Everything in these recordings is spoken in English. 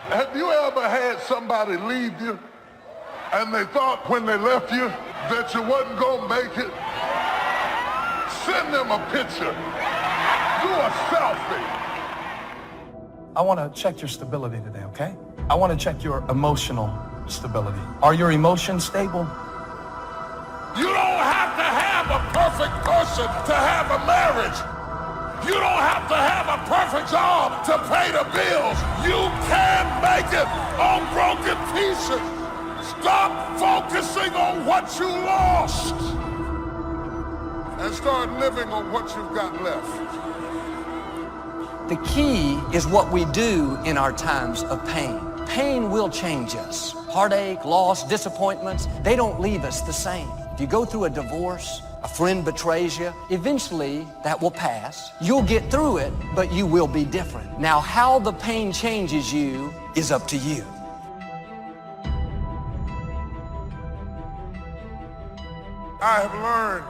Have you ever had somebody leave you and they thought when they left you that you wasn't gonna make it? Send them a picture. Do a selfie. I want to check your stability today, okay? I want to check your emotional stability. Are your emotions stable? You don't have to have a perfect person to have a marriage. You don't have to have a perfect job to pay the bills. You can make it on broken pieces. Stop focusing on what you lost and start living on what you've got left. The key is what we do in our times of pain. Pain will change us. Heartache, loss, disappointments, they don't leave us the same. If you go through a divorce, a friend betrays you, eventually that will pass. You'll get through it, but you will be different. Now, how the pain changes you is up to you. I have learned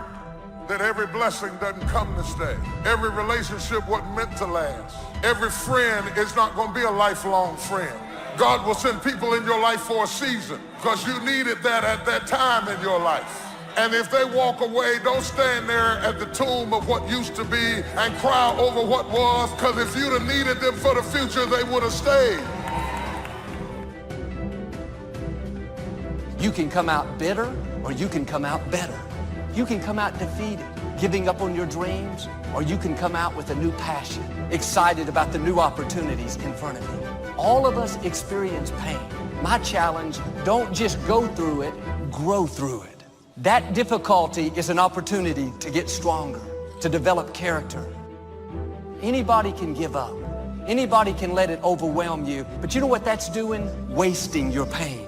that every blessing doesn't come to stay. Every relationship wasn't meant to last. Every friend is not going to be a lifelong friend. God will send people in your life for a season because you needed that at that time in your life. And if they walk away, don't stand there at the tomb of what used to be and cry over what was, because if you'd have needed them for the future, they would have stayed. You can come out bitter or you can come out better. You can come out defeated, giving up on your dreams, or you can come out with a new passion, excited about the new opportunities in front of you. All of us experience pain. My challenge, don't just go through it, grow through it. That difficulty is an opportunity to get stronger, to develop character. Anybody can give up. Anybody can let it overwhelm you, but you know what that's doing? Wasting your pain.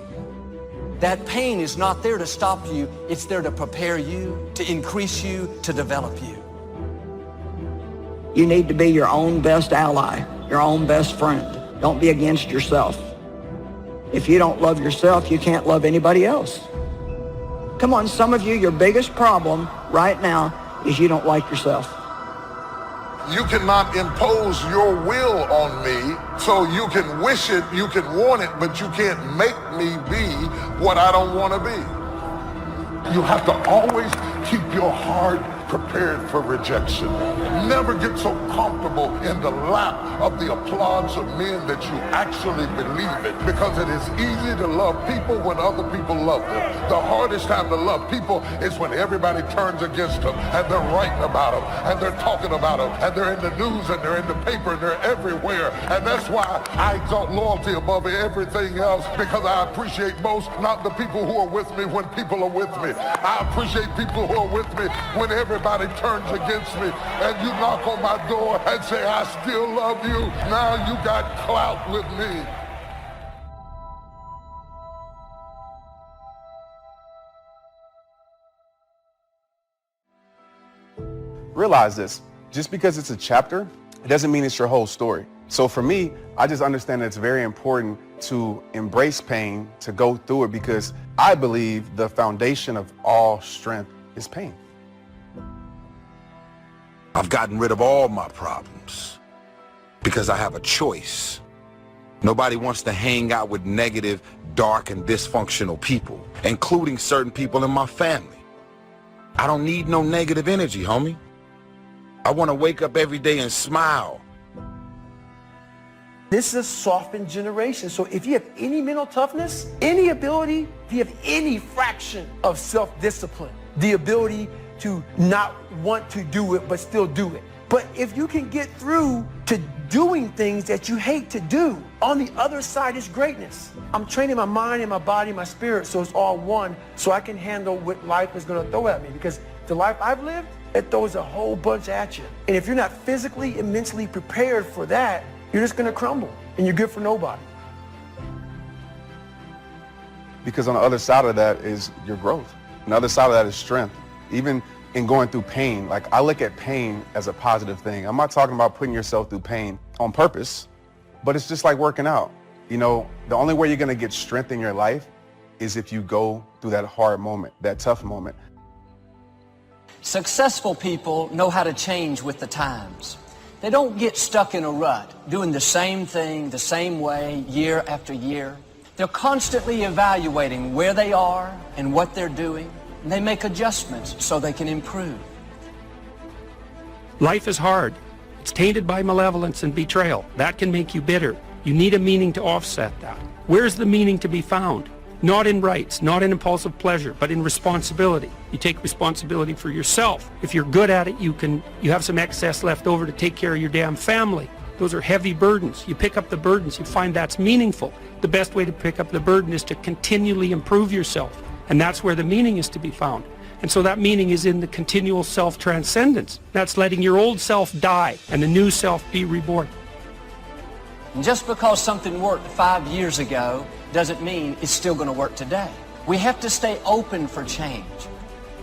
That pain is not there to stop you, it's there to prepare you, to increase you, to develop you. You need to be your own best ally, your own best friend. Don't be against yourself. If you don't love yourself, you can't love anybody else. Come on, some of you, your biggest problem right now is you don't like yourself. You cannot impose your will on me, so you can wish it, you can want it, but you can't make me be what I don't want to be. You have to always keep your heart prepared for rejection. Never get so comfortable in the lap of the applause of men that you actually believe it, because it is easy to love people when other people love them. The hardest time to love people is when everybody turns against them and they're writing about them and they're talking about them and they're in the news and they're in the paper and they're everywhere. And that's why I exalt loyalty above everything else, because I appreciate most not the people who are with me when people are with me. I appreciate people who are with me when everybody turns against me and you knock on my door and say, I still love you. Now you got clout with me. Realize this, just because it's a chapter, it doesn't mean it's your whole story. So for me, I just understand that it's very important to embrace pain, to go through it, because I believe the foundation of all strength is pain. I've gotten rid of all my problems because I have a choice. Nobody wants to hang out with negative, dark, and dysfunctional people, including certain people in my family. I don't need no negative energy, homie. I want to wake up every day and smile. This is a softened generation. So if you have any mental toughness, any ability, if you have any fraction of self-discipline, the ability to not want to do it but still do it. But if you can get through to doing things that you hate to do, on the other side is greatness. I'm training my mind and my body and my spirit so it's all one, so I can handle what life is going to throw at me. Because the life I've lived, it throws a whole bunch at you. And if you're not physically and mentally prepared for that, you're just going to crumble and you're good for nobody. Because on the other side of that is your growth. On the other side of that is strength. Even in going through pain, like I look at pain as a positive thing. I'm not talking about putting yourself through pain on purpose, but it's just like working out. You know, the only way you're going to get strength in your life is if you go through that hard moment, that tough moment. Successful people know how to change with the times. They don't get stuck in a rut, doing the same thing the same way year after year. They're constantly evaluating where they are and what they're doing, and they make adjustments so they can improve. Life is hard. It's tainted by malevolence and betrayal. That can make you bitter. You need a meaning to offset that. Where's the meaning to be found? Not in rights, not in impulsive pleasure, but in responsibility. You take responsibility for yourself. If you're good at it, you have some excess left over to take care of your damn family. Those are heavy burdens. You pick up the burdens, you find that's meaningful. The best way to pick up the burden is to continually improve yourself. And that's where the meaning is to be found. And so that meaning is in the continual self-transcendence. That's letting your old self die and the new self be reborn. And just because something worked 5 years ago doesn't mean it's still going to work today. We have to stay open for change.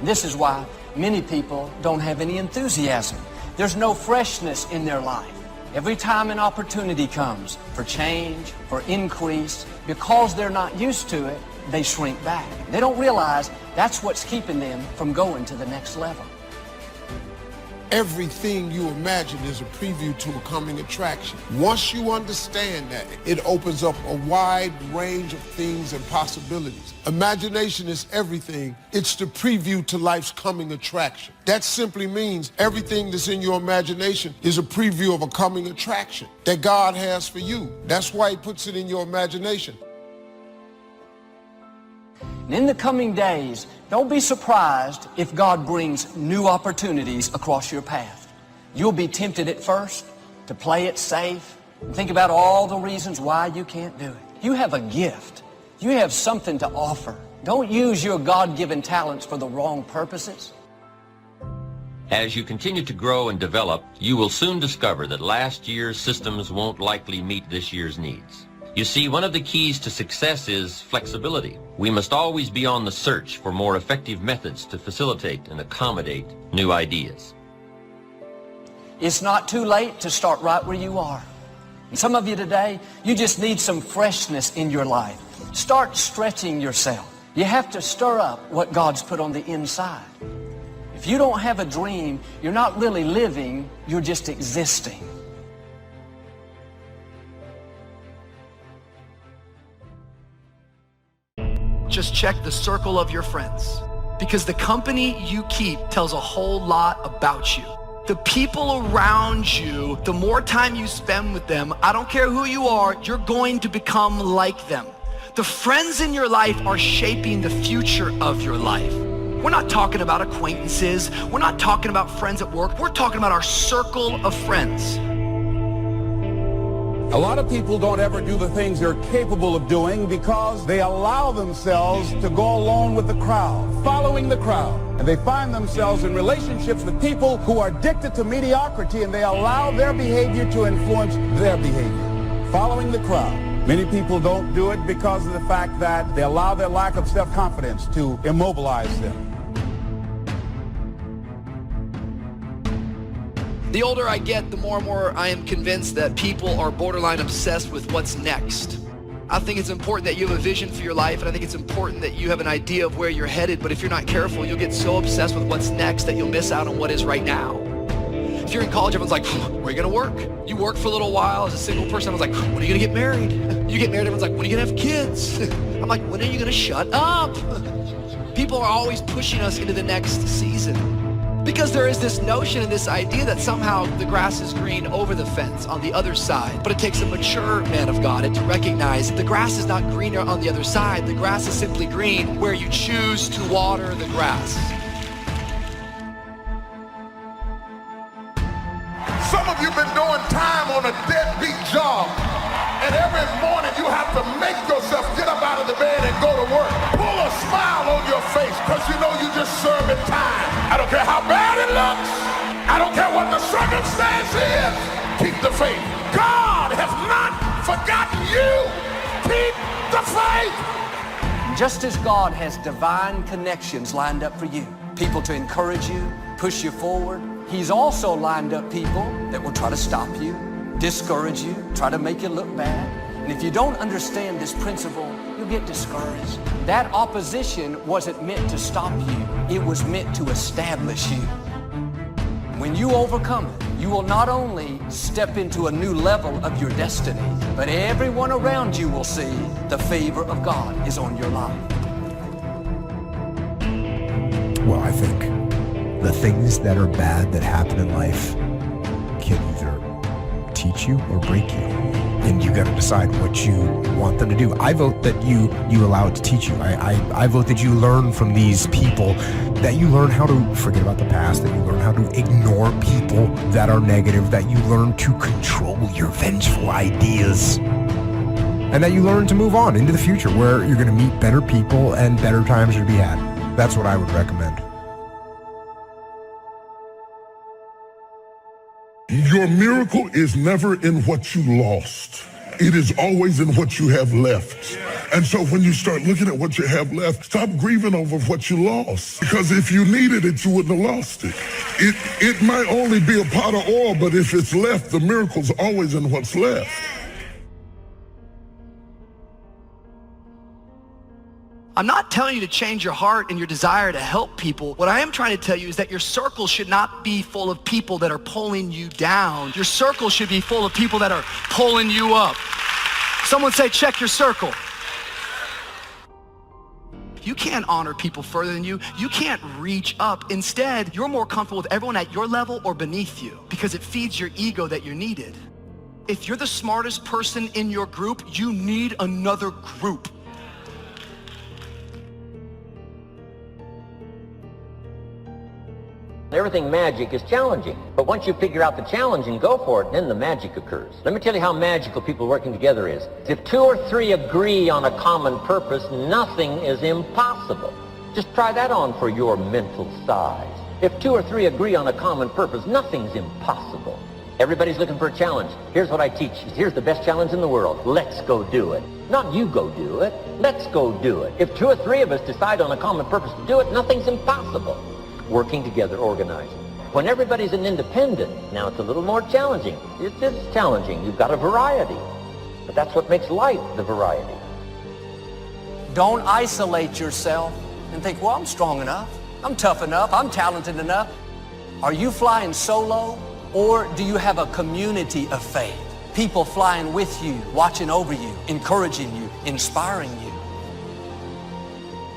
And this is why many people don't have any enthusiasm. There's no freshness in their life. Every time an opportunity comes for change, for increase, because they're not used to it, they shrink back. They don't realize that's what's keeping them from going to the next level. Everything you imagine is a preview to a coming attraction. Once you understand that, it opens up a wide range of things and possibilities. Imagination is everything. It's the preview to life's coming attraction. That simply means everything that's in your imagination is a preview of a coming attraction that God has for you. That's why he puts it in your imagination. And in the coming days, don't be surprised if God brings new opportunities across your path. You'll be tempted at first to play it safe and think about all the reasons why you can't do it. You have a gift. You have something to offer. Don't use your God-given talents for the wrong purposes. As you continue to grow and develop, you will soon discover that last year's systems won't likely meet this year's needs. You see, one of the keys to success is flexibility. We must always be on the search for more effective methods to facilitate and accommodate new ideas. It's not too late to start right where you are. And some of you today, you just need some freshness in your life. Start stretching yourself. You have to stir up what God's put on the inside. If you don't have a dream, you're not really living, you're just existing. Just check the circle of your friends, because the company you keep tells a whole lot about you. The people around you, the more time you spend with them, I don't care who you are, you're going to become like them. The friends in your life are shaping the future of your life. We're not talking about acquaintances. We're not talking about friends at work. We're talking about our circle of friends. A lot of people don't ever do the things they're capable of doing because they allow themselves to go along with the crowd, following the crowd. And they find themselves in relationships with people who are addicted to mediocrity, and they allow their behavior to influence their behavior, following the crowd. Many people don't do it because of the fact that they allow their lack of self-confidence to immobilize them. The older I get, the more and more I am convinced that people are borderline obsessed with what's next. I think it's important that you have a vision for your life, and I think it's important that you have an idea of where you're headed, but if you're not careful, you'll get so obsessed with what's next that you'll miss out on what is right now. If you're in college, everyone's like, where are you gonna work? You work for a little while as a single person, everyone's like, when are you gonna get married? You get married, everyone's like, when are you gonna have kids? I'm like, when are you gonna shut up? People are always pushing us into the next season. Because there is this notion and this idea that somehow the grass is green over the fence on the other side. But it takes a mature man of God to recognize the grass is not greener on the other side. The grass is simply green where you choose to water the grass. Some of you have been doing time on a deadbeat job, and every morning you have to make yourself get up out of the bed and go to work. Pull a smile on your face, because you know you're just serving time. I don't care how bad it looks. I don't care what the circumstance is. Keep the faith. God has not forgotten you. Keep the faith. Just as God has divine connections lined up for you, people to encourage you, push you forward, He's also lined up people that will try to stop you, discourage you, try to make you look bad. And if you don't understand this principle, you'll get discouraged. That opposition wasn't meant to stop you. It was meant to establish you. When you overcome it, you will not only step into a new level of your destiny, but everyone around you will see the favor of God is on your life. Well, I think the things that are bad that happen in life can either teach you or break you. And you got to decide what you want them to do. I vote that you allow it to teach you. I vote that you learn from these people, that you learn how to forget about the past, that you learn how to ignore people that are negative, that you learn to control your vengeful ideas, and that you learn to move on into the future where you're going to meet better people and better times are to be had. That's what I would recommend. Your miracle is never in what you lost. It is always in what you have left. And so when you start looking at what you have left, stop grieving over what you lost. Because if you needed it, you wouldn't have lost it. It might only be a pot of oil, but if it's left, the miracle's always in what's left. I'm not telling you to change your heart and your desire to help people. What I am trying to tell you is that your circle should not be full of people that are pulling you down. Your circle should be full of people that are pulling you up. Someone say, check your circle. You can't honor people further than you. You can't reach up. Instead, you're more comfortable with everyone at your level or beneath you because it feeds your ego that you're needed. If you're the smartest person in your group, you need another group. Everything magic is challenging, but once you figure out the challenge and go for it, then the magic occurs. Let me tell you how magical people working together is. If 2 or 3 agree on a common purpose, nothing is impossible. Just try that on for your mental size. If 2 or 3 agree on a common purpose, nothing's impossible. Everybody's looking for a challenge. Here's what I teach. Here's the best challenge in the world. Let's go do it. Not you go do it. Let's go do it. If 2 or 3 of us decide on a common purpose to do it, nothing's impossible. Working together, organizing. When everybody's an independent, now it's a little more challenging. It is challenging. You've got a variety. But that's what makes life the variety. Don't isolate yourself and think, well, I'm strong enough, I'm tough enough, I'm talented enough. Are you flying solo, or do you have a community of faith? People flying with you, watching over you, encouraging you, inspiring you.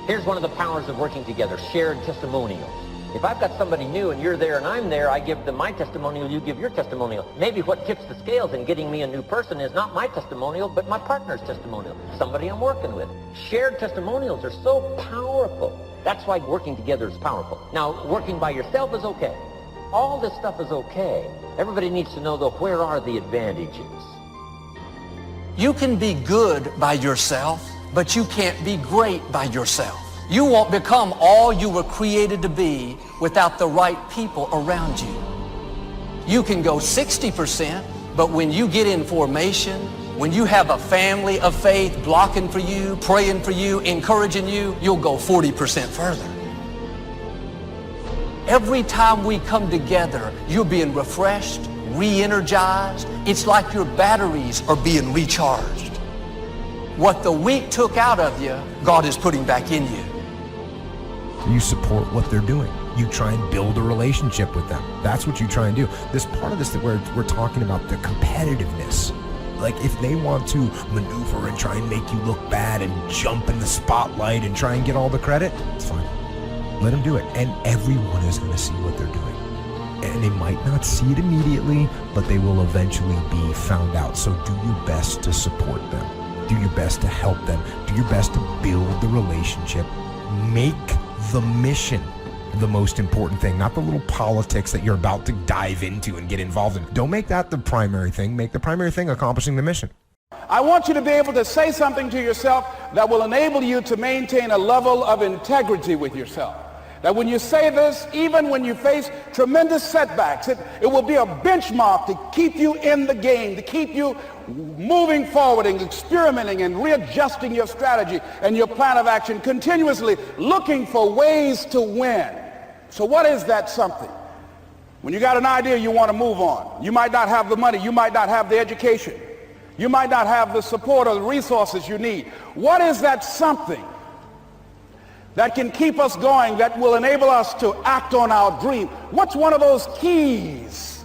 Here's one of the powers of working together, shared testimonials. If I've got somebody new and you're there and I'm there, I give them my testimonial, you give your testimonial. Maybe what tips the scales in getting me a new person is not my testimonial, but my partner's testimonial, somebody I'm working with. Shared testimonials are so powerful. That's why working together is powerful. Now, working by yourself is okay. All this stuff is okay. Everybody needs to know, though, where are the advantages? You can be good by yourself, but you can't be great by yourself. You won't become all you were created to be without the right people around you. You can go 60%, but when you get in formation, when you have a family of faith blocking for you, praying for you, encouraging you, you'll go 40% further. Every time we come together, you're being refreshed, re-energized. It's like your batteries are being recharged. What the weak took out of you, God is putting back in you. You support what they're doing. You try and build a relationship with them. That's what you try and do. This part of this that we're talking about, the competitiveness. Like if they want to maneuver and try and make you look bad and jump in the spotlight and try and get all the credit, it's fine. Let them do it. And everyone is going to see what they're doing. And they might not see it immediately, but they will eventually be found out. So do your best to support them. Do your best to help them. Do your best to build the relationship. Make the mission the most important thing, not the little politics that you're about to dive into and get involved in. Don't make that the primary thing. Make the primary thing accomplishing the mission. I want you to be able to say something to yourself that will enable you to maintain a level of integrity with yourself. That when you say this, even when you face tremendous setbacks, it will be a benchmark to keep you in the game, to keep you moving forward and experimenting and readjusting your strategy and your plan of action, continuously looking for ways to win. So what is that something? When you got an idea, you want to move on. You might not have the money. You might not have the education. You might not have the support or the resources you need. What is that something that can keep us going, that will enable us to act on our dream? What's one of those keys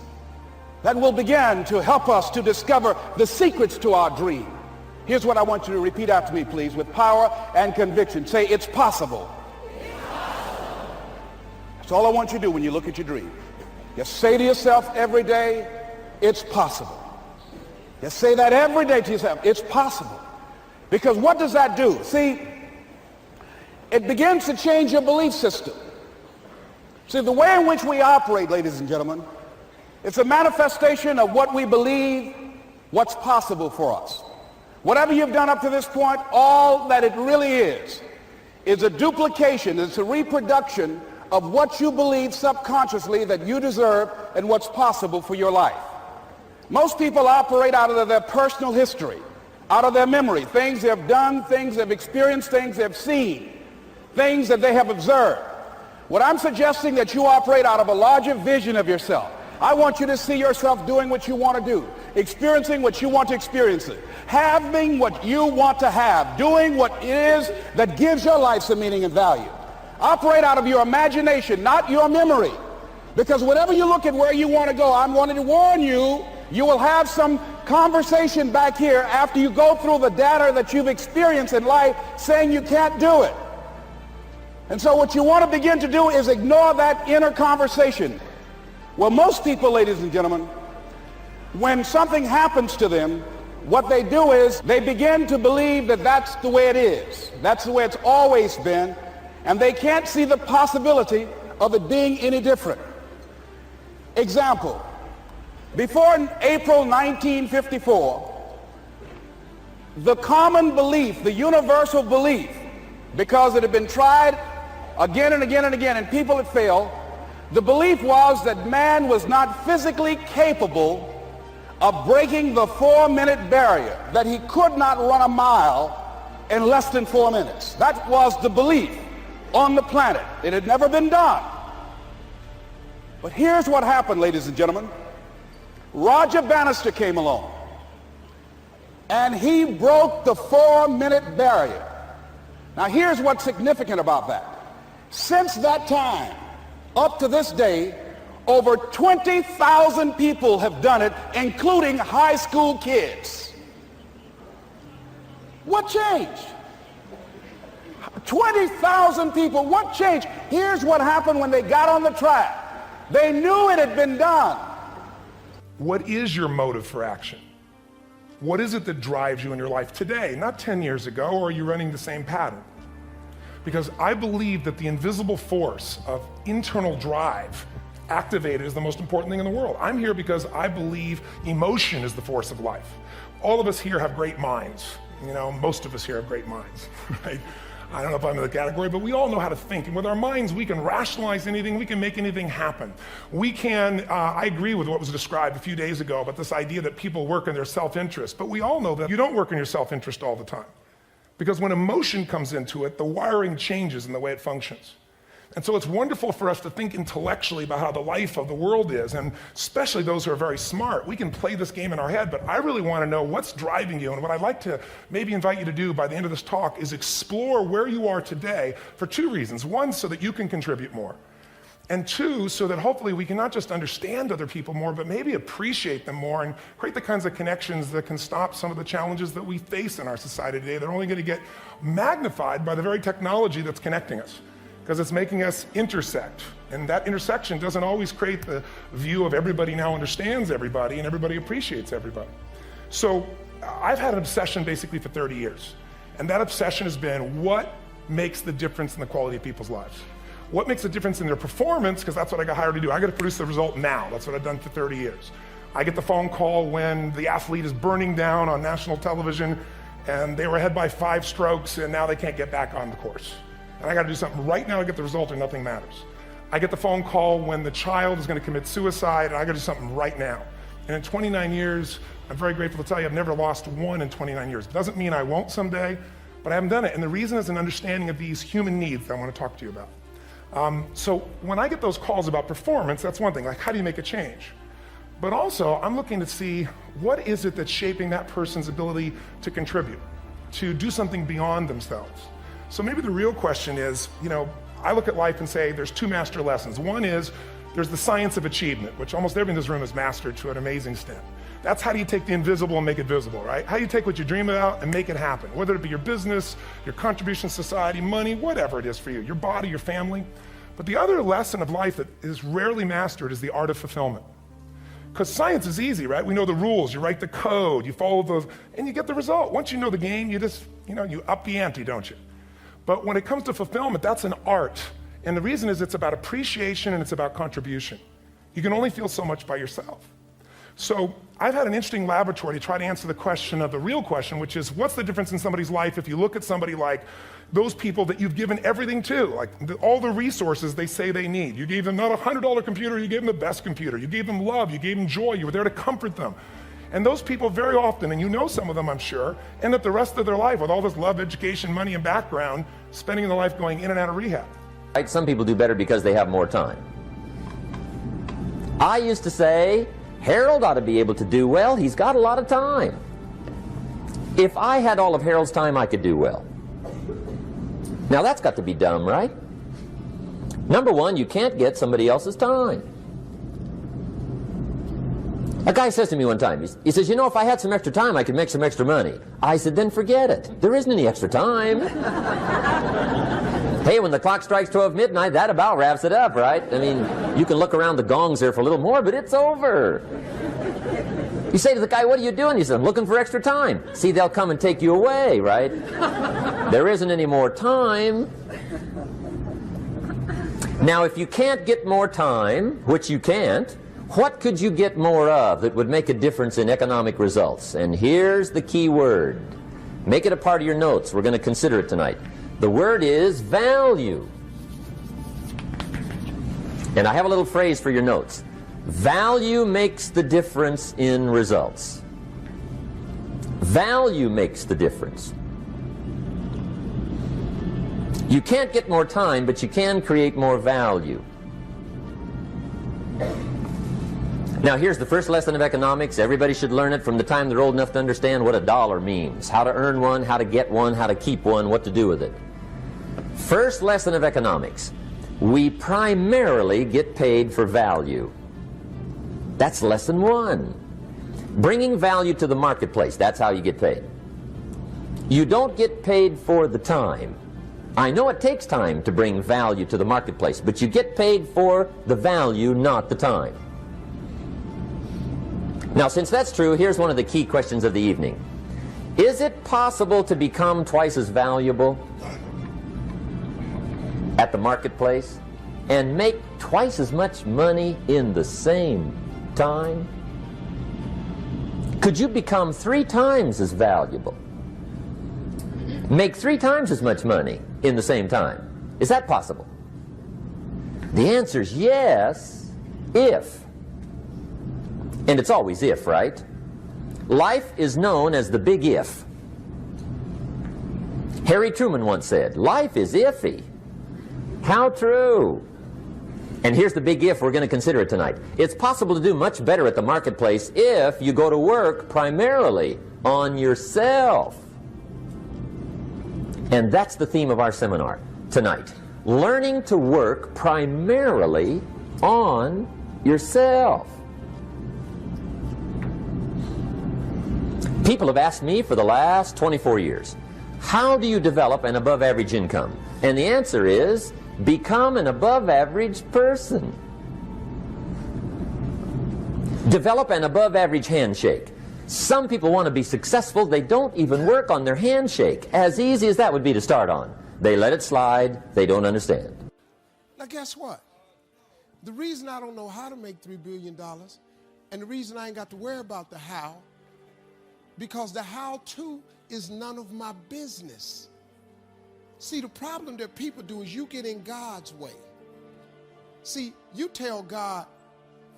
that will begin to help us to discover the secrets to our dream. Here's what I want you to repeat after me, please, with power and conviction. Say, it's possible. That's all I want you to do when you look at your dream. Just say to yourself every day, it's possible. Just say that every day to yourself, it's possible. Because what does that do? See, it begins to change your belief system. See, the way in which we operate, ladies and gentlemen, it's a manifestation of what we believe, what's possible for us. Whatever you've done up to this point, all that it really is a duplication, it's a reproduction of what you believe subconsciously that you deserve and what's possible for your life. Most people operate out of their personal history, out of their memory, things they've done, things they've experienced, things they've seen, things that they have observed. What I'm suggesting that you operate out of a larger vision of yourself. I want you to see yourself doing what you want to do, experiencing what you want to experience, having what you want to have, doing what it is that gives your life some meaning and value. Operate out of your imagination, not your memory. Because whenever you look at where you want to go, I'm wanting to warn you, you will have some conversation back here after you go through the data that you've experienced in life saying you can't do it. And so what you want to begin to do is ignore that inner conversation. Well, most people, ladies and gentlemen, when something happens to them, what they do is they begin to believe that that's the way it is. That's the way it's always been. And they can't see the possibility of it being any different. Example, before April 1954, the common belief, the universal belief, because it had been tried again and again and again and people had failed, the belief was that man was not physically capable of breaking the 4-minute barrier, that he could not run a mile in less than 4 minutes. That was the belief on the planet. It had never been done. But here's what happened, ladies and gentlemen. Roger Bannister came along and he broke the 4-minute barrier. Now here's what's significant about that. Since that time, up to this day, over 20,000 people have done it, including high school kids. What changed? 20,000 people, what changed? Here's what happened when they got on the track. They knew it had been done. What is your motive for action? What is it that drives you in your life today, not 10 years ago, or are you running the same pattern? Because I believe that the invisible force of internal drive activated is the most important thing in the world. I'm here because I believe emotion is the force of life. All of us here have great minds. You know, most of us here have great minds, right? I don't know if I'm in the category, but we all know how to think. And with our minds, we can rationalize anything. We can make anything happen. We can, I agree with what was described a few days ago about this idea that people work in their self-interest. But we all know that you don't work in your self-interest all the time. Because when emotion comes into it, the wiring changes in the way it functions. And so it's wonderful for us to think intellectually about how the life of the world is, and especially those who are very smart. We can play this game in our head, but I really want to know what's driving you. And what I'd like to maybe invite you to do by the end of this talk is explore where you are today for 2 reasons. 1, so that you can contribute more. And 2, so that hopefully we can not just understand other people more, but maybe appreciate them more and create the kinds of connections that can stop some of the challenges that we face in our society today. They're only going to get magnified by the very technology that's connecting us, because it's making us intersect. And that intersection doesn't always create the view of everybody now understands everybody and everybody appreciates everybody. So I've had an obsession basically for 30 years. And that obsession has been what makes the difference in the quality of people's lives. What makes a difference in their performance, because that's what I got hired to do. I got to produce the result now. That's what I've done for 30 years. I get the phone call when the athlete is burning down on national television and they were ahead by 5 strokes and now they can't get back on the course. And I got to do something right now to get the result or nothing matters. I get the phone call when the child is going to commit suicide and I got to do something right now. And in 29 years, I'm very grateful to tell you I've never lost one in 29 years. It doesn't mean I won't someday, but I haven't done it. And the reason is an understanding of these human needs that I want to talk to you about. So when I get those calls about performance, that's one thing, like how do you make a change? But also, I'm looking to see what is it that's shaping that person's ability to contribute, to do something beyond themselves. So maybe the real question is, you know, I look at life and say there's 2 master lessons. One is There's the science of achievement, which almost everyone in this room has mastered to an amazing extent. That's how do you take the invisible and make it visible, right? How do you take what you dream about and make it happen, whether it be your business, your contribution to society, money, whatever it is for you, your body, your family. But the other lesson of life that is rarely mastered is the art of fulfillment. Because science is easy, right? We know the rules, you write the code, you follow those, and you get the result. Once you know the game, you just, you up the ante, don't you? But when it comes to fulfillment, that's an art. And the reason is it's about appreciation and it's about contribution. You can only feel so much by yourself. So I've had an interesting laboratory to try to answer the question of the real question, which is what's the difference in somebody's life if you look at somebody like those people that you've given everything to, like all the resources they say they need. You gave them not a $100 computer, you gave them the best computer. You gave them love, you gave them joy, you were there to comfort them. And those people very often, and you know some of them I'm sure, end up the rest of their life with all this love, education, money, and background, spending their life going in and out of rehab. Right? Some people do better because they have more time. I used to say, Harold ought to be able to do well. He's got a lot of time. If I had all of Harold's time, I could do well. Now that's got to be dumb, right? Number one, you can't get somebody else's time. A guy says to me one time, he says, if I had some extra time, I could make some extra money. I said, then forget it. There isn't any extra time. Hey, when the clock strikes 12 midnight, that about wraps it up, right? I mean, you can look around the gongs there for a little more, but it's over. You say to the guy, what are you doing? He says, I'm looking for extra time. See, they'll come and take you away, right? There isn't any more time. Now, if you can't get more time, which you can't, what could you get more of that would make a difference in economic results? And here's the key word. Make it a part of your notes. We're going to consider it tonight. The word is value. And I have a little phrase for your notes. Value makes the difference in results. Value makes the difference. You can't get more time, but you can create more value. Now here's the first lesson of economics. Everybody should learn it from the time they're old enough to understand what a dollar means. How to earn one, how to get one, how to keep one, what to do with it. First lesson of economics. We primarily get paid for value. That's lesson one. Bringing value to the marketplace, that's how you get paid. You don't get paid for the time. I know it takes time to bring value to the marketplace, but you get paid for the value, not the time. Now, since that's true, here's one of the key questions of the evening. Is it possible to become twice as valuable at the marketplace and make twice as much money in the same time? Could you become 3 times as valuable? Make 3 times as much money in the same time? Is that possible? The answer is yes, if. And it's always if, right? Life is known as the big if. Harry Truman once said, life is iffy. How true. And here's the big if we're going to consider it tonight. It's possible to do much better at the marketplace if you go to work primarily on yourself. And that's the theme of our seminar tonight. Learning to work primarily on yourself. People have asked me for the last 24 years, how do you develop an above average income? And the answer is, become an above average person. Develop an above average handshake. Some people want to be successful, they don't even work on their handshake. As easy as that would be to start on. They let it slide, they don't understand. Now guess what? The reason I don't know how to make $3 billion, and the reason I ain't got to worry about the how, because the how-to is none of my business. See, the problem that people do is you get in God's way. See, you tell God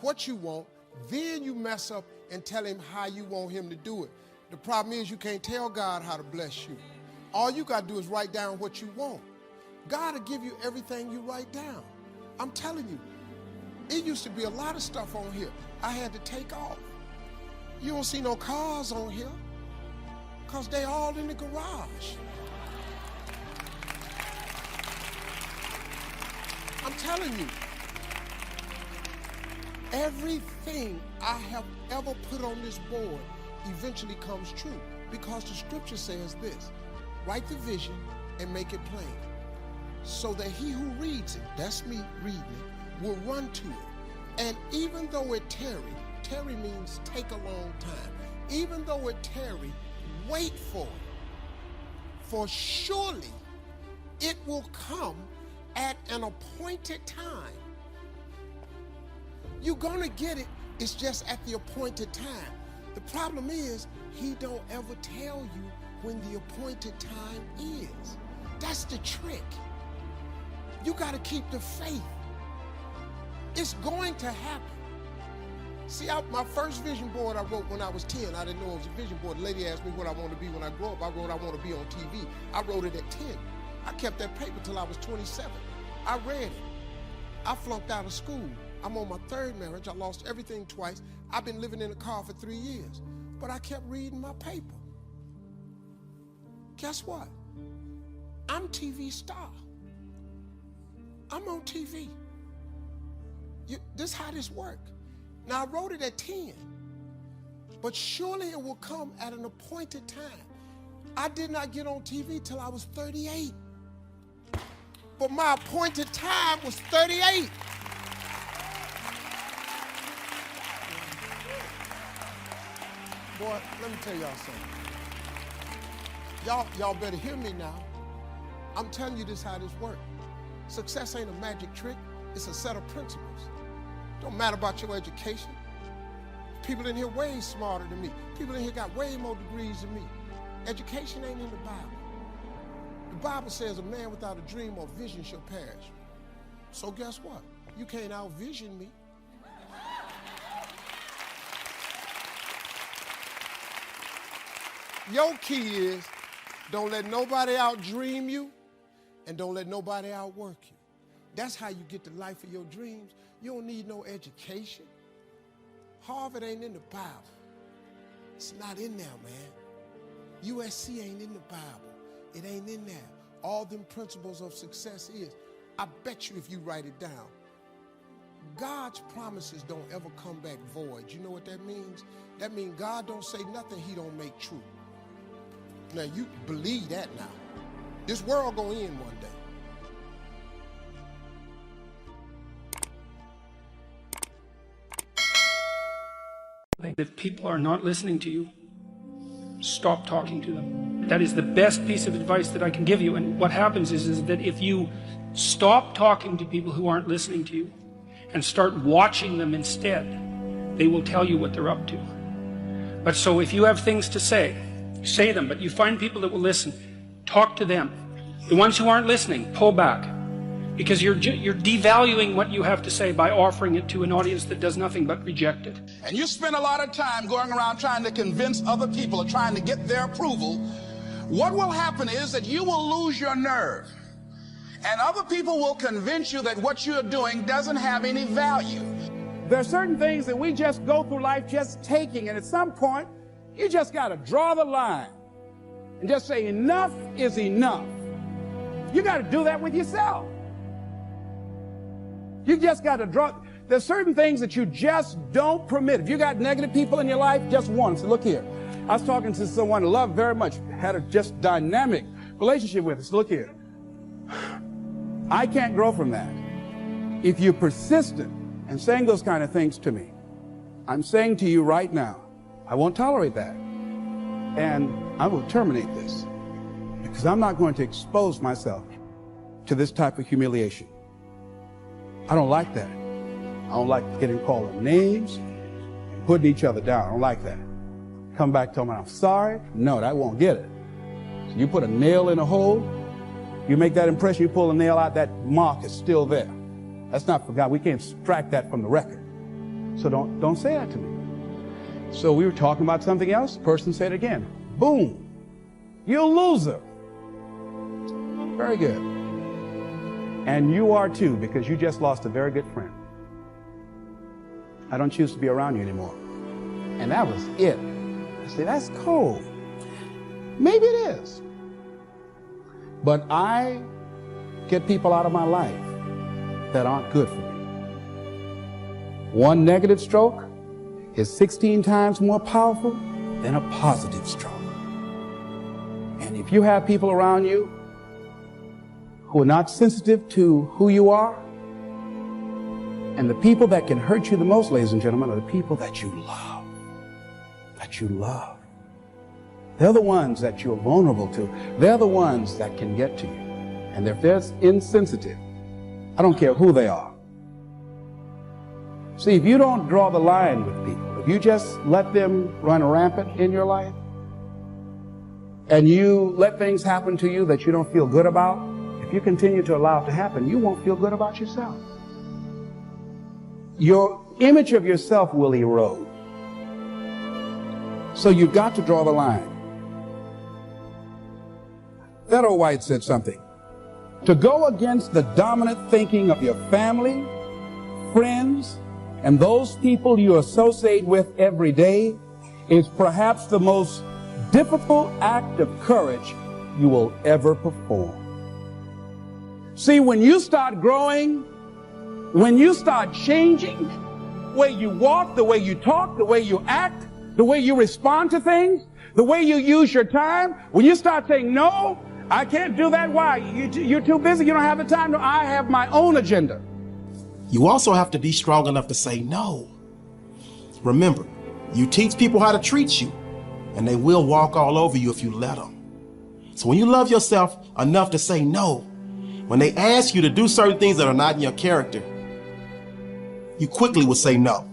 what you want, then you mess up and tell him how you want him to do it. The problem is you can't tell God how to bless you. All you got to do is write down what you want. God will give you everything you write down. I'm telling you, it used to be a lot of stuff on here I had to take off. You don't see no cars on here because they all in the garage. I'm telling you. Everything I have ever put on this board eventually comes true, because the scripture says this: write the vision and make it plain, so that he who reads it, that's me reading it, will run to it. And even though it tarry means take a long time, even though it tarry, wait for it. For surely it will come at an appointed time. You're gonna get it, it's just at the appointed time. The problem is, he don't ever tell you when the appointed time is. That's the trick. You gotta keep the faith. It's going to happen. See, my first vision board I wrote when I was 10. I didn't know it was a vision board. The lady asked me what I want to be when I grow up. I wrote I want to be on TV. I wrote it at 10. I kept that paper till I was 27. I read it. I flunked out of school. I'm on my third marriage. I lost everything twice. I've been living in a car for 3 years. But I kept reading my paper. Guess what? I'm TV star. I'm on TV. This is how this works. Now, I wrote it at 10, but surely it will come at an appointed time. I did not get on TV till I was 38, but my appointed time was 38. Boy, let me tell y'all something. Y'all better hear me now. I'm telling you this how this works. Success ain't a magic trick. It's a set of principles. Don't matter about your education. People in here way smarter than me. People in here got way more degrees than me. Education ain't in the Bible. The Bible says a man without a dream or vision shall perish. So guess what? You can't out-vision me. Your key is, don't let nobody out-dream you, and don't let nobody outwork you. That's how you get the life of your dreams. You don't need no education. Harvard ain't in the Bible. It's not in there, man. USC ain't in the Bible. It ain't in there. All them principles of success is, I bet you if you write it down, God's promises don't ever come back void. You know what that means? That means God don't say nothing he don't make true. Now you believe that now. This world gonna end one day. If people are not listening to you, stop talking to them. That is the best piece of advice that I can give you. And what happens is that if you stop talking to people who aren't listening to you and start watching them instead, they will tell you what they're up to. But so if you have things to say them, but you find people that will listen, talk to them. The ones who aren't listening, pull back. Because you're devaluing what you have to say by offering it to an audience that does nothing but reject it. And you spend a lot of time going around trying to convince other people or trying to get their approval. What will happen is that you will lose your nerve. And other people will convince you that what you're doing doesn't have any value. There are certain things that we just go through life just taking, and at some point, you just got to draw the line and just say enough is enough. You got to do that with yourself. You just got to draw. There's certain things that you just don't permit. If you got negative people in your life, just one. So look here. I was talking to someone I love very much, had a just dynamic relationship with us. Look here. I can't grow from that. If you're persistent and saying those kind of things to me, I'm saying to you right now, I won't tolerate that. And I will terminate this because I'm not going to expose myself to this type of humiliation. I don't like that. I don't like getting called names and putting each other down. I don't like that. Come back, tell me I'm sorry. No, that won't get it. So you put a nail in a hole, you make that impression, you pull a nail out, that mark is still there. That's not for God. We can't subtract that from the record. So don't say that to me. So we were talking about something else. The person said it again. Boom. You're a loser. Very good. And you are too, because you just lost a very good friend. I don't choose to be around you anymore. And that was it. I said, that's cold. Maybe it is. But I get people out of my life that aren't good for me. One negative stroke is 16 times more powerful than a positive stroke. And if you have people around you who are not sensitive to who you are, and the people that can hurt you the most, ladies and gentlemen, are the people that you love. That you love. They're the ones that you're vulnerable to. They're the ones that can get to you. And if they're insensitive, I don't care who they are. See, if you don't draw the line with people, if you just let them run rampant in your life, and you let things happen to you that you don't feel good about, if you continue to allow it to happen, you won't feel good about yourself. Your image of yourself will erode. So you've got to draw the line. That old White said something. To go against the dominant thinking of your family, friends, and those people you associate with every day is perhaps the most difficult act of courage you will ever perform. See, when you start growing, when you start changing the way you walk, the way you talk, the way you act, the way you respond to things, the way you use your time, when you start saying, no, I can't do that. Why? You're too busy. You don't have the time. No, I have my own agenda. You also have to be strong enough to say no. Remember, you teach people how to treat you, and they will walk all over you if you let them. So when you love yourself enough to say no, when they ask you to do certain things that are not in your character, you quickly will say no.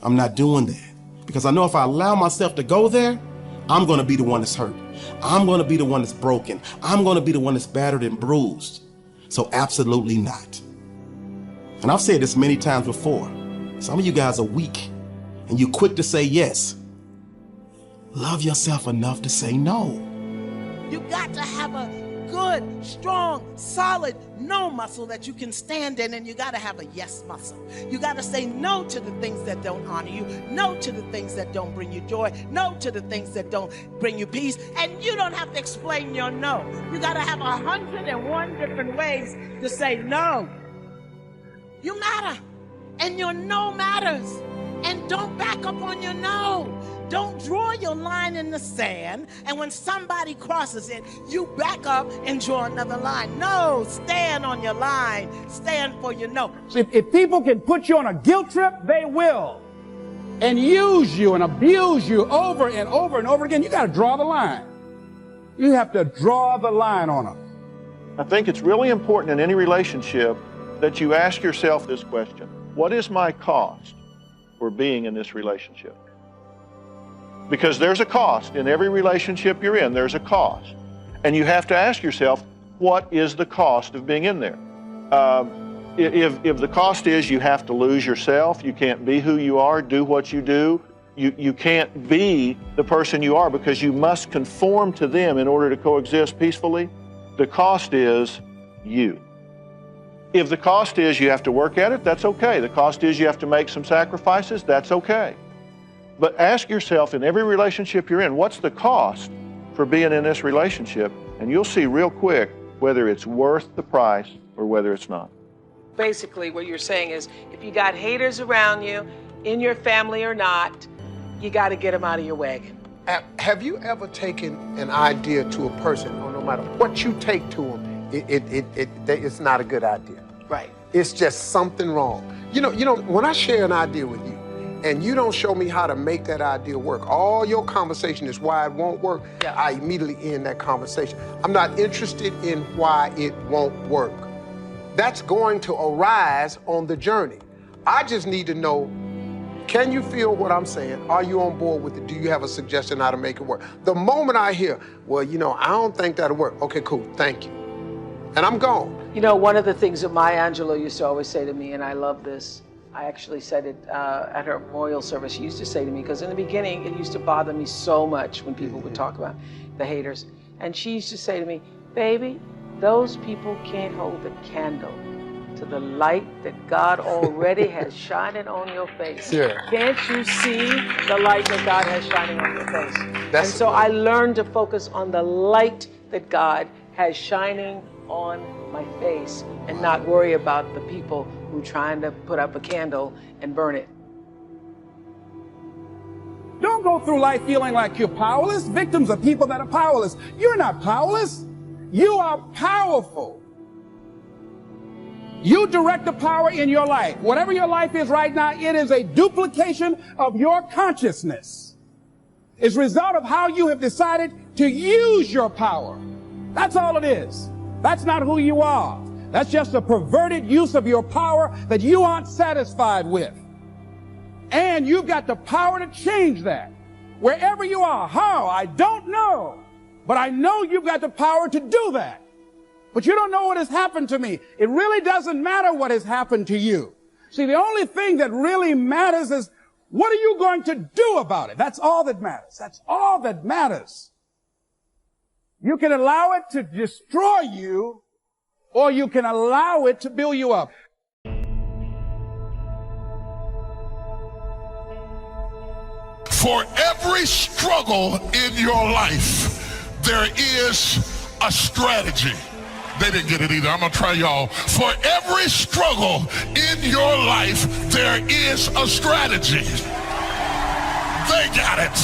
I'm not doing that. Because I know if I allow myself to go there, I'm going to be the one that's hurt. I'm going to be the one that's broken. I'm going to be the one that's battered and bruised. So absolutely not. And I've said this many times before. Some of you guys are weak and you're quick to say yes. Love yourself enough to say no. You got to have a good, strong, solid no muscle that you can stand in, and you got to have a yes muscle. You got to say no to the things that don't honor you, no to the things that don't bring you joy, no to the things that don't bring you peace, and you don't have to explain your no. You got to have 101 different ways to say no. You matter, and your no matters, and don't back up on your no. Don't draw your line in the sand, and when somebody crosses it, you back up and draw another line. No, stand on your line. Stand for your no. So if people can put you on a guilt trip, they will. And use you and abuse you over and over and over again. You got to draw the line. You have to draw the line on them. I think it's really important in any relationship that you ask yourself this question. What is my cost for being in this relationship? Because there's a cost. In every relationship you're in, there's a cost. And you have to ask yourself, what is the cost of being in there? If the cost is you have to lose yourself, you can't be who you are, do what you do, you can't be the person you are because you must conform to them in order to coexist peacefully, the cost is you. If the cost is you have to work at it, that's okay. The cost is you have to make some sacrifices, that's okay. But ask yourself in every relationship you're in, what's the cost for being in this relationship? And you'll see real quick whether it's worth the price or whether it's not. Basically, what you're saying is if you got haters around you, in your family or not, you got to get them out of your wagon. Have you ever taken an idea to a person, or no matter what you take to them, it's not a good idea? Right. It's just something wrong. You know, when I share an idea with you, and you don't show me how to make that idea work, all your conversation is why it won't work, yeah. I immediately end that conversation. I'm not interested in why it won't work. That's going to arise on the journey. I just need to know, can you feel what I'm saying? Are you on board with it? Do you have a suggestion how to make it work? The moment I hear, well, you know, I don't think that'll work. Okay, cool, thank you. And I'm gone. You know, one of the things that Maya Angelou used to always say to me, and I love this, I actually said it at her memorial service. She used to say to me, because in the beginning, it used to bother me so much when people would talk about the haters. And she used to say to me, baby, those people can't hold a candle to the light that God already has shining on your face. Yeah. Can't you see the light that God has shining on your face? And so I learned to focus on the light that God has shining on my face and not worry about the people who are trying to put up a candle and burn it. Don't go through life feeling like you're powerless. Victims are people that are powerless. You're not powerless. You are powerful. You direct the power in your life. Whatever your life is right now, it is a duplication of your consciousness. It's a result of how you have decided to use your power. That's all it is. That's not who you are. That's just a perverted use of your power that you aren't satisfied with. And you've got the power to change that. Wherever you are, how, I don't know. But I know you've got the power to do that. But you don't know what has happened to me. It really doesn't matter what has happened to you. See, the only thing that really matters is what are you going to do about it? That's all that matters. That's all that matters. You can allow it to destroy you, or you can allow it to build you up. For every struggle in your life, there is a strategy. They didn't get it either. I'm going to try y'all. For every struggle in your life, there is a strategy. They got it.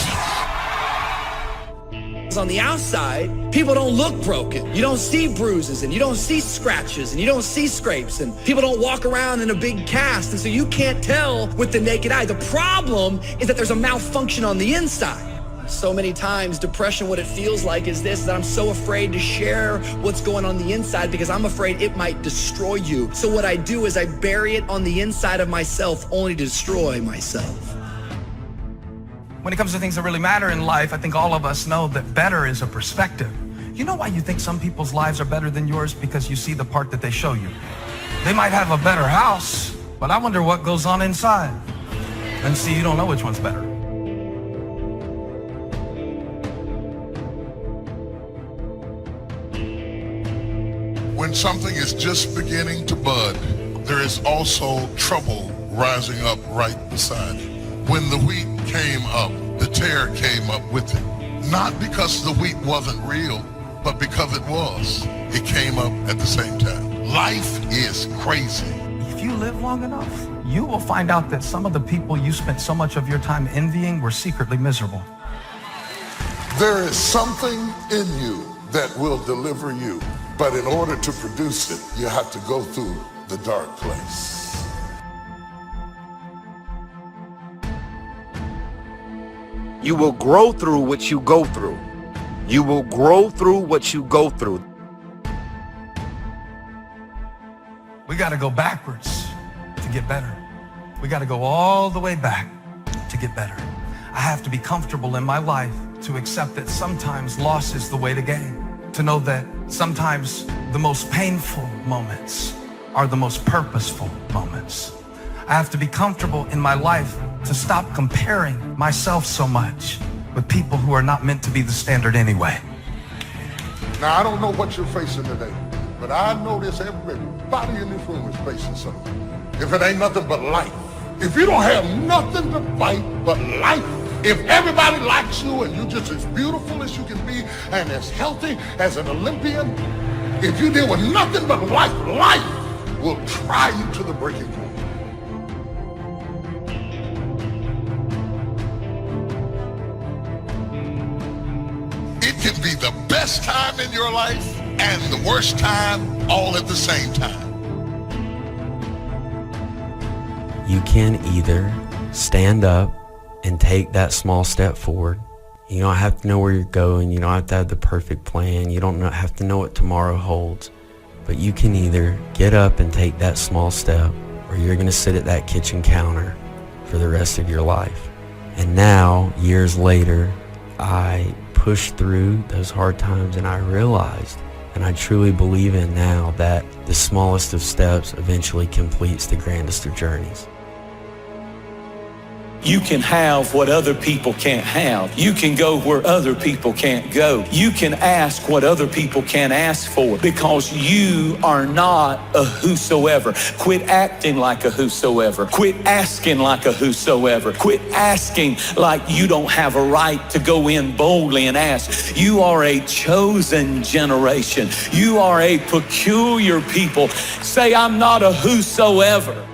On the outside, people don't look broken. You don't see bruises, and you don't see scratches, and you don't see scrapes, and people don't walk around in a big cast, and so you can't tell with the naked eye. The problem is that there's a malfunction on the inside. So many times, depression, what it feels like is this, that I'm so afraid to share what's going on the inside because I'm afraid it might destroy you. So what I do is I bury it on the inside of myself only to destroy myself. When it comes to things that really matter in life, I think all of us know that better is a perspective. You know why you think some people's lives are better than yours? Because you see the part that they show you. They might have a better house, but I wonder what goes on inside. And see, you don't know which one's better. When something is just beginning to bud, there is also trouble rising up right beside it. When the wheat came up, the tear came up with it. Not because the wheat wasn't real, but because it was. It came up at the same time. Life is crazy. If you live long enough, you will find out that some of the people you spent so much of your time envying were secretly miserable. There is something in you that will deliver you, but in order to produce it, you have to go through the dark place. You will grow through what you go through. You will grow through what you go through. We got to go backwards to get better. We got to go all the way back to get better. I have to be comfortable in my life to accept that sometimes loss is the way to gain. To know that sometimes the most painful moments are the most purposeful moments. I have to be comfortable in my life to stop comparing myself so much with people who are not meant to be the standard anyway. Now, I don't know what you're facing today, but I know this, everybody in this room is facing something. If it ain't nothing but life. If you don't have nothing to fight but life, if everybody likes you and you're just as beautiful as you can be and as healthy as an Olympian, if you deal with nothing but life, life will try you to the breaking point. It can be the best time in your life and the worst time all at the same time. You can either stand up and take that small step forward. You don't have to know where you're going. You don't have to have the perfect plan. You don't have to know what tomorrow holds. But you can either get up and take that small step, or you're going to sit at that kitchen counter for the rest of your life. And now, years later, I pushed through those hard times and I realized, and I truly believe in now, that the smallest of steps eventually completes the grandest of journeys. You can have what other people can't have. You can go where other people can't go. You can ask what other people can't ask for, because you are not a whosoever. Quit acting like a whosoever. Quit asking like a whosoever. Quit asking like you don't have a right to go in boldly and ask. You are a chosen generation. You are a peculiar people. Say, I'm not a whosoever.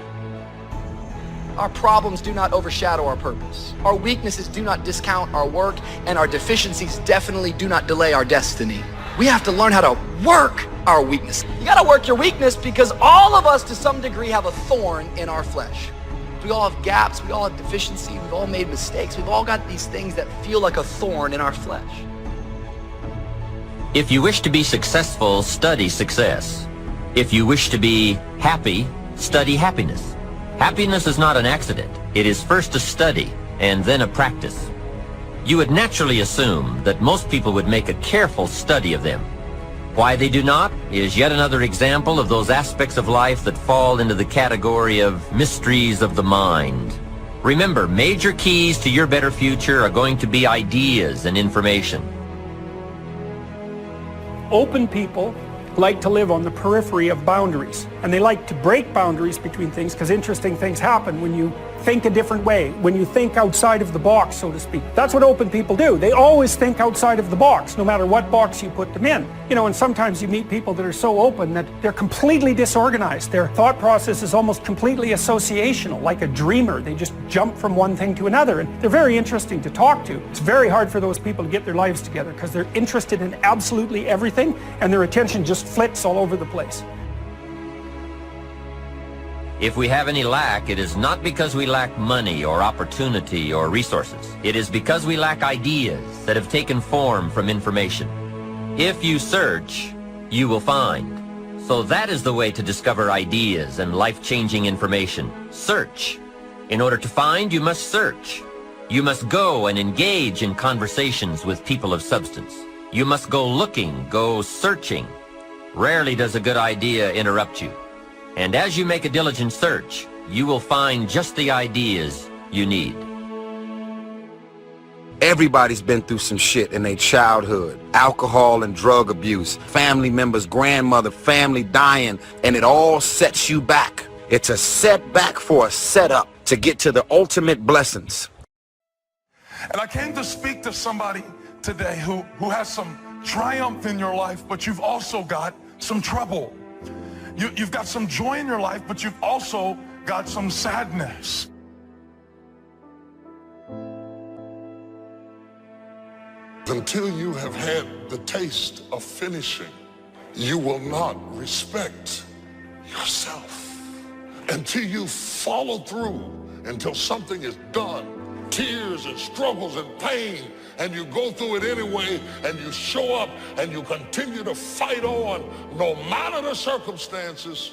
Our problems do not overshadow our purpose. Our weaknesses do not discount our work, and our deficiencies definitely do not delay our destiny. We have to learn how to work our weakness. You gotta work your weakness, because all of us to some degree have a thorn in our flesh. We all have gaps, we all have deficiency, we've all made mistakes, we've all got these things that feel like a thorn in our flesh. If you wish to be successful, study success. If you wish to be happy, study happiness. Happiness is not an accident. It is first a study and then a practice. You would naturally assume that most people would make a careful study of them. Why they do not is yet another example of those aspects of life that fall into the category of mysteries of the mind. Remember, major keys to your better future are going to be ideas and information. Open people like to live on the periphery of boundaries, and they like to break boundaries between things, because interesting things happen when you think a different way, when you think outside of the box, so to speak. That's what open people do. They always think outside of the box, no matter what box you put them in. You know, and sometimes you meet people that are so open that they're completely disorganized. Their thought process is almost completely associational, like a dreamer. They just jump from one thing to another, and they're very interesting to talk to. It's very hard for those people to get their lives together, because they're interested in absolutely everything, and their attention just flits all over the place. If we have any lack, it is not because we lack money or opportunity or resources. It is because we lack ideas that have taken form from information. If you search, you will find. So that is the way to discover ideas and life-changing information. Search. In order to find, you must search. You must go and engage in conversations with people of substance. You must go looking, go searching. Rarely does a good idea interrupt you. And as you make a diligent search, you will find just the ideas you need. Everybody's been through some shit in their childhood. Alcohol and drug abuse, family members, grandmother, family dying, and it all sets you back. It's a setback for a setup to get to the ultimate blessings. And I came to speak to somebody today who has some triumph in your life, but you've also got some trouble. You've got some joy in your life, but you've also got some sadness. Until you have had the taste of finishing, you will not respect yourself. Until you follow through, until something is done, tears and struggles and pain, and you go through it anyway, and you show up and you continue to fight on no matter the circumstances.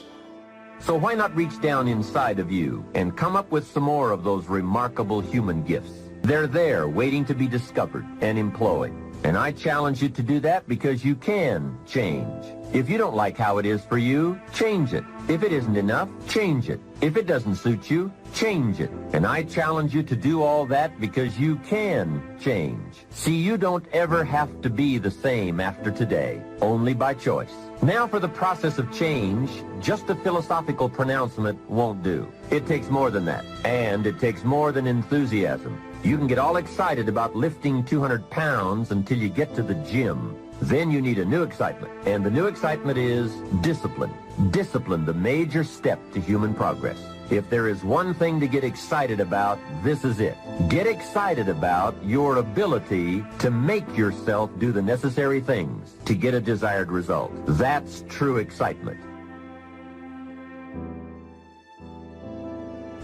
So why not reach down inside of you and come up with some more of those remarkable human gifts? They're there waiting to be discovered and employed. And I challenge you to do that, because you can change. If you don't like how it is for you, change it. If it isn't enough, change it. If it doesn't suit you, change it. And I challenge you to do all that, because you can change. See, you don't ever have to be the same after today, only by choice. Now for the process of change, just a philosophical pronouncement won't do. It takes more than that, and it takes more than enthusiasm. You can get all excited about lifting 200 pounds until you get to the gym. Then you need a new excitement, and the new excitement is discipline. Discipline, the major step to human progress. If there is one thing to get excited about, this is it. Get excited about your ability to make yourself do the necessary things to get a desired result. That's true excitement.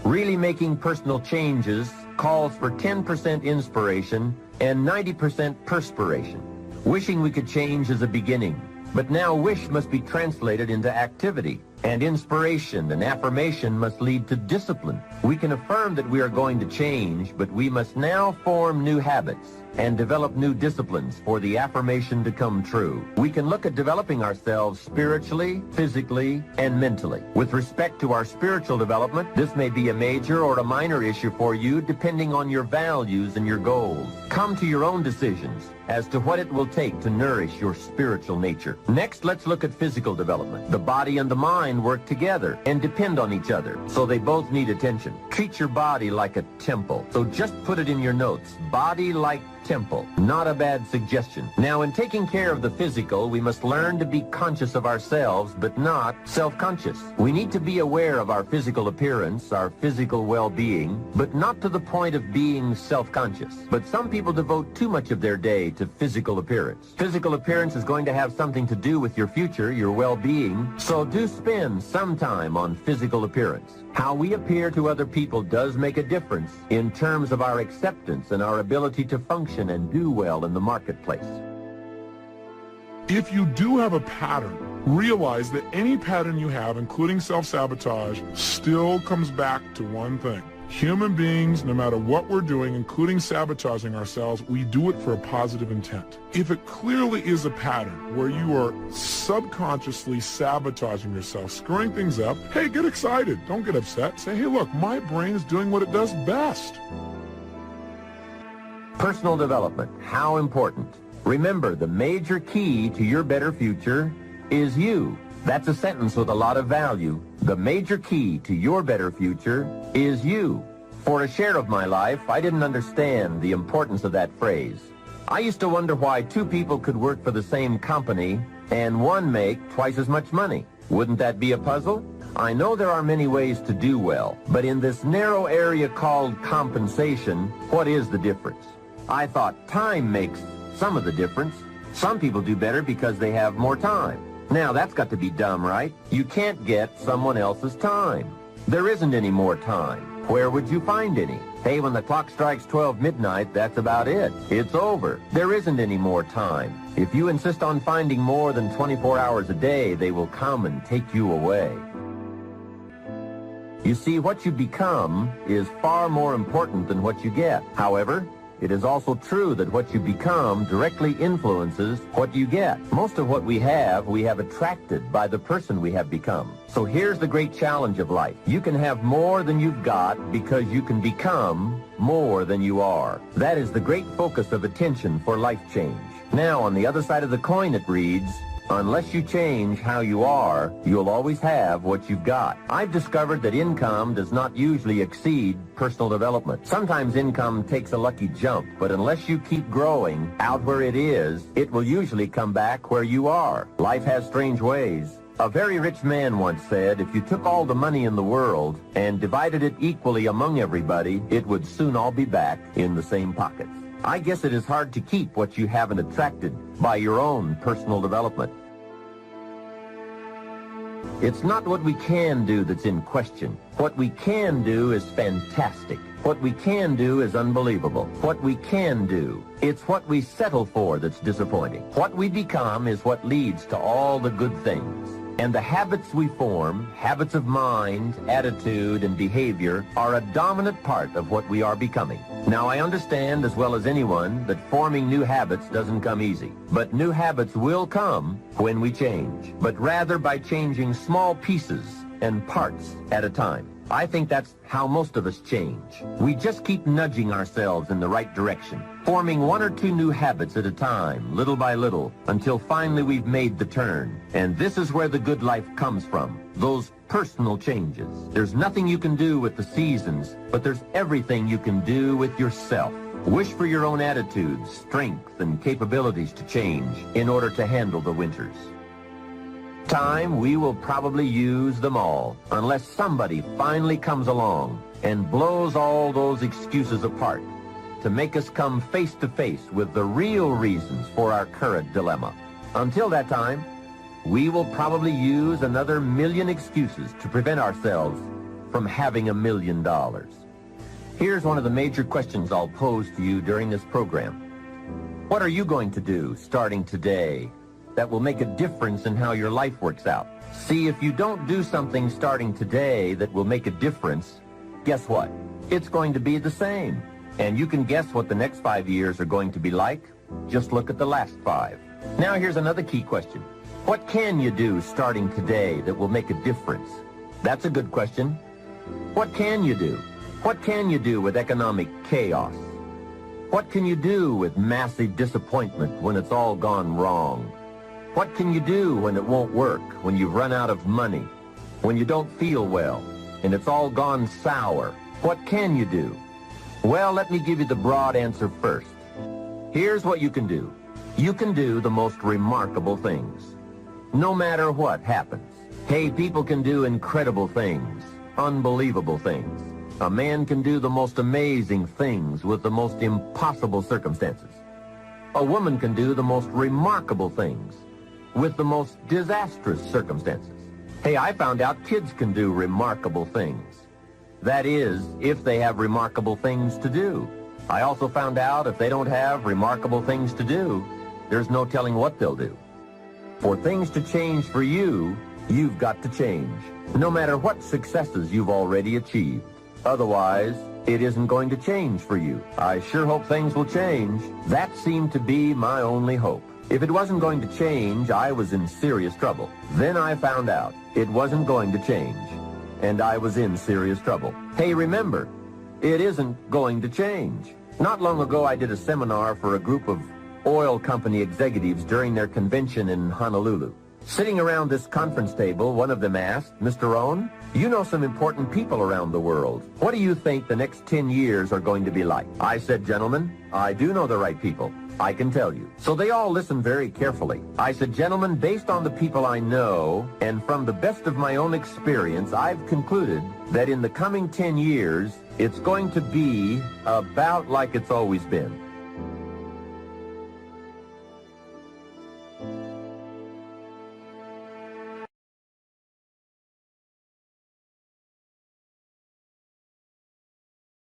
Really making personal changes calls for 10% inspiration and 90% perspiration. Wishing we could change is a beginning, but now wish must be translated into activity, and inspiration and affirmation must lead to discipline. We can affirm that we are going to change, but we must now form new habits. and develop new disciplines for the affirmation to come true. We can look at developing ourselves spiritually, physically, and mentally. With respect to our spiritual development, this may be a major or a minor issue for you depending on your values and your goals. Come to your own decisions as to what it will take to nourish your spiritual nature. Next, let's look at physical development. The body and the mind work together and depend on each other, so they both need attention. Treat your body like a temple. So just put it in your notes. Body like temple. Not a bad suggestion. Now, in taking care of the physical, we must learn to be conscious of ourselves, but not self-conscious. We need to be aware of our physical appearance, our physical well-being, but not to the point of being self-conscious. But some people devote too much of their day to physical appearance. Physical appearance is going to have something to do with your future, your well-being, so do spend some time on physical appearance. How we appear to other people does make a difference in terms of our acceptance and our ability to function and do well in the marketplace. If you do have a pattern, realize that any pattern you have, including self-sabotage, still comes back to one thing. Human beings, no matter what we're doing, including sabotaging ourselves, we do it for a positive intent. If it clearly is a pattern where you are subconsciously sabotaging yourself, screwing things up, hey, get excited. Don't get upset. Say, hey, look, my brain is doing what it does best. Personal development, how important. Remember, the major key to your better future is you. That's a sentence with a lot of value. The major key to your better future is you. For a share of my life, I didn't understand the importance of that phrase. I used to wonder why two people could work for the same company and one make twice as much money. Wouldn't that be a puzzle? I know there are many ways to do well, but in this narrow area called compensation, what is the difference? I thought time makes some of the difference. Some people do better because they have more time. Now, that's got to be dumb, right? You can't get someone else's time. There isn't any more time. Where would you find any? Hey, when the clock strikes 12 midnight, that's about it. It's over. There isn't any more time. If you insist on finding more than 24 hours a day, they will come and take you away. You see, what you become is far more important than what you get. However, it is also true that what you become directly influences what you get. Most of what we have attracted by the person we have become. So here's the great challenge of life. You can have more than you've got because you can become more than you are. That is the great focus of attention for life change. Now, on the other side of the coin, it reads, unless you change how you are, you'll always have what you've got. I've discovered that income does not usually exceed personal development. Sometimes income takes a lucky jump, but unless you keep growing out where it is, it will usually come back where you are. Life has strange ways. A very rich man once said, if you took all the money in the world and divided it equally among everybody, it would soon all be back in the same pockets. I guess it is hard to keep what you haven't attracted by your own personal development. It's not what we can do that's in question. What we can do is fantastic. What we can do is unbelievable. What we can do, it's what we settle for that's disappointing. What we become is what leads to all the good things. And the habits we form, habits of mind, attitude, and behavior, are a dominant part of what we are becoming. Now, I understand as well as anyone that forming new habits doesn't come easy. But new habits will come when we change, but rather by changing small pieces and parts at a time. I think that's how most of us change. We just keep nudging ourselves in the right direction, forming one or two new habits at a time, little by little, until finally we've made the turn. And this is where the good life comes from, those personal changes. There's nothing you can do with the seasons, but there's everything you can do with yourself. Wish for your own attitudes, strength, and capabilities to change in order to handle the winters. Time, we will probably use them all, unless somebody finally comes along and blows all those excuses apart to make us come face to face with the real reasons for our current dilemma. Until that time, we will probably use another million excuses to prevent ourselves from having $1 million. Here's one of the major questions I'll pose to you during this program. What are you going to do starting today that will make a difference in how your life works out? See, if you don't do something starting today that will make a difference, guess what? It's going to be the same. And you can guess what the next 5 years are going to be like? Just look at the last 5. Now here's another key question. What can you do starting today that will make a difference? That's a good question. What can you do? What can you do with economic chaos? What can you do with massive disappointment when it's all gone wrong? What can you do when it won't work, when you've run out of money, when you don't feel well, and it's all gone sour? What can you do? Well, let me give you the broad answer first. Here's what you can do. You can do the most remarkable things, no matter what happens. Hey, people can do incredible things, unbelievable things. A man can do the most amazing things with the most impossible circumstances. A woman can do the most remarkable things with the most disastrous circumstances. Hey, I found out kids can do remarkable things. That is, if they have remarkable things to do. I also found out if they don't have remarkable things to do, there's no telling what they'll do. For things to change for you, you've got to change, no matter what successes you've already achieved. Otherwise, it isn't going to change for you. I sure hope things will change. That seemed to be my only hope. If it wasn't going to change, I was in serious trouble. Then I found out it wasn't going to change, and I was in serious trouble. Hey, remember, it isn't going to change. Not long ago, I did a seminar for a group of oil company executives during their convention in Honolulu. Sitting around this conference table, one of them asked, "Mr. Rohn, you know some important people around the world. What do you think the next 10 years are going to be like?" I said, "Gentlemen, I do know the right people. I can tell you." So they all listened very carefully. I said, "Gentlemen, based on the people I know and from the best of my own experience, I've concluded that in the coming 10 years, it's going to be about like it's always been.